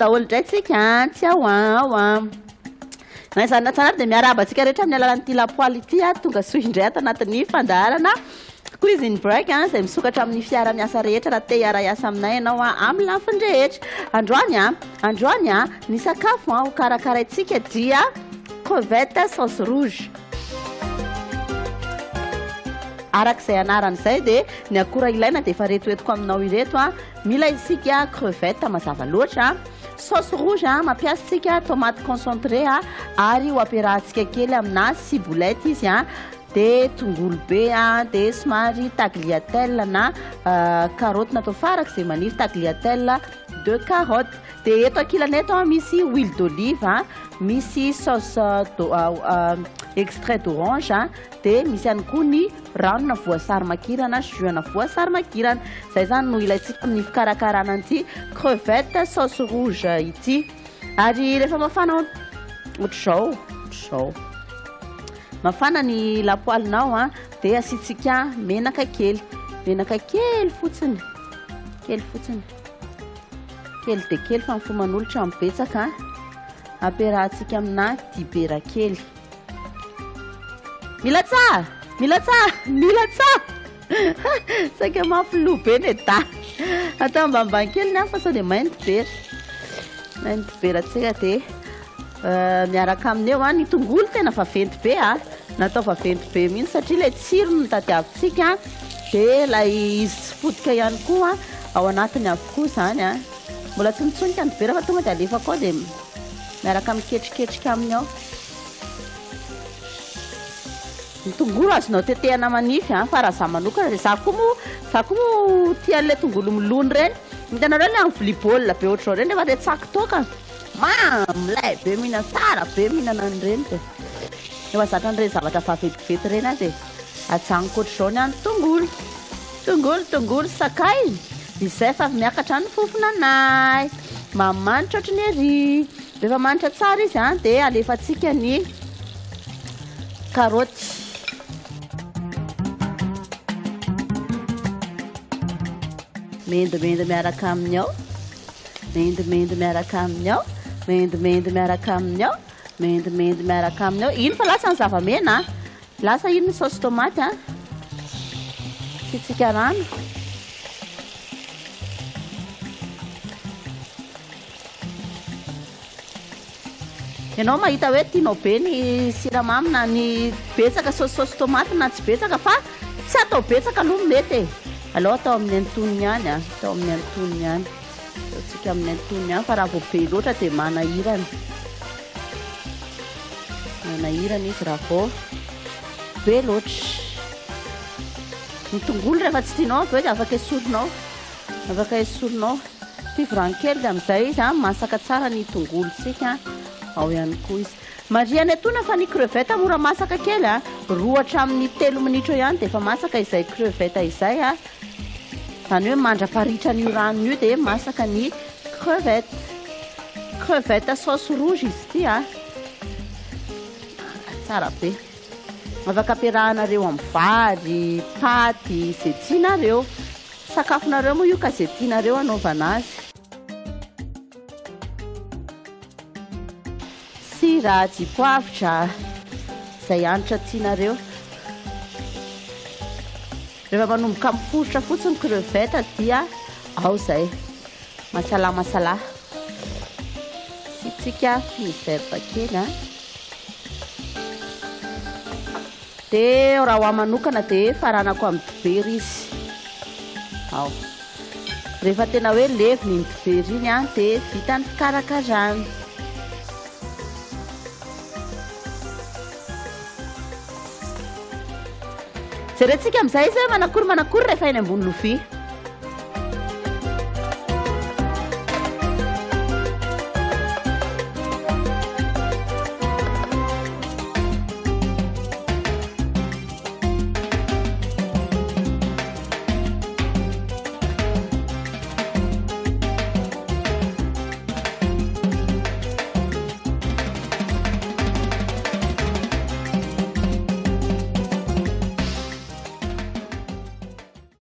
daholo draitsika tsy ao naizana tsara dia miarabantsika rehetra amin'ny alalan'ity lapoaly ity tonga soa indray ato anatin'ny fandaharana cuisine break izay misokatra amin'ny fiara miasa rehetra raha te hiara-iasa aminay ianao amin'ny lafiny rehetra. Androany ny sakafo ho karakaraintsika dia crevette sauce rouge. Arak'izay anaran'izay dia ny akora ilaina dia efa retoetiko aminao ireto mila isika crevette mazava loatra, sauce rouge mampiasitsika tomate concentré ary ho ampiarahantsika kely amina ciboulette izy dia tongolo be dia somary tagliatelle na carotte natao farak'izay maniry tagliatelle de carotte. Dia eto ankilany eto misy huile d'olive, misy sauce extrait d'orange dia misy ihany koa ny ranona voasary makirana sy jus-na voasary makirana. Izay zany no ilaintsika amin'ny fikarakarana an'ity crevette sauce rouge ity. Ary rehefa mafana ohatr'izao mafana ny lapoalinao dia asitsika menaka kely fotsiny kely dia kely fa mifoman'olotra mibetsaka ampiarahantsika amina dibera kely. Mila tsara saika mampilo be ny da atao ambanimbany kely ny fa sao dia mainty bera tsika dia miaraka amin'eo ny tongolo tena vaventy be natao vaventy be mihitsy satria ilay tsiro no tadiavintsika dia ilay izy tsy fotika ihany koa ao anatiny avokoa zany mbola tsonitsonika ny vera fa tonga dia alefako ao dia miaraka miketriketrika aminy ao. Ny tongolo azonao tetehana manify fa raha za manokana dia za koa moa tia an'ilay tongolo milony reny. Hitanareo ilay amin'ny vilia baolina be ohatr'izao reny rehefa retsaka toka mamilay be mihinana tsara be mihinana an'ireny dia efa zatra an'ireny zavatra vavetivety reny dia atsaniko ohatr'izao ny any tongolo sakay izay fa miakatra ny fofonanay mamanitra ohatry ny ery. Rehefa manitra tsara izy dia alefantsika ny karoty. Mendy miaraka aminy ao, mendy miaraka aminy ao, mendy miaraka aminy ao, mendy miaraka aminy ao. Iny fa lasa ny zavamena lasa iny ny sauce tomate sitsika rano. Ianao mahita hoe tianao be ny siramamy na ny betsaka sauce tomate na tsy betsaka fa tsy atao betsaka aloha mety aleo atao amin'ny antonony ihany atsika amin'ny antonony ihany fa raha vao be loatra dia manahirana izy raha vao be loatra. Ny tongolo rehefa tsy tianao aveo dia afaka esorinao fivorany kely dia amin'izay izy masaka tsara ny tongolo tsika ao ihany koa izy. Mariana etona fa ny crevette mora masaka kely 2 hatramin'ny 3 minitra ihany dia efa masaka izay crevette izay zany hoe mandraparitra n'io rano io dia masaka ny crevette sauce rouge izy ity tsara be. Afaka ampiarahanareo amin'ny vary, paty, izay tianareo. Sakafonareo moa io ka izay tianareo anaovana azy. Sira, dipoavitra izay hanitra tianareo. Rehefa manomboka mifosotra fotsiny crevette dia ao izay masalama sitsika fiverba kely dia raha ho manokana dia faranako amin'ny dibera izy ao. Rehefa tena hoe levy ny dibera iny dia vita ny fikarakarana. Jerentsika amin'izay izy hoe manakory rehefa eny ambony lovia.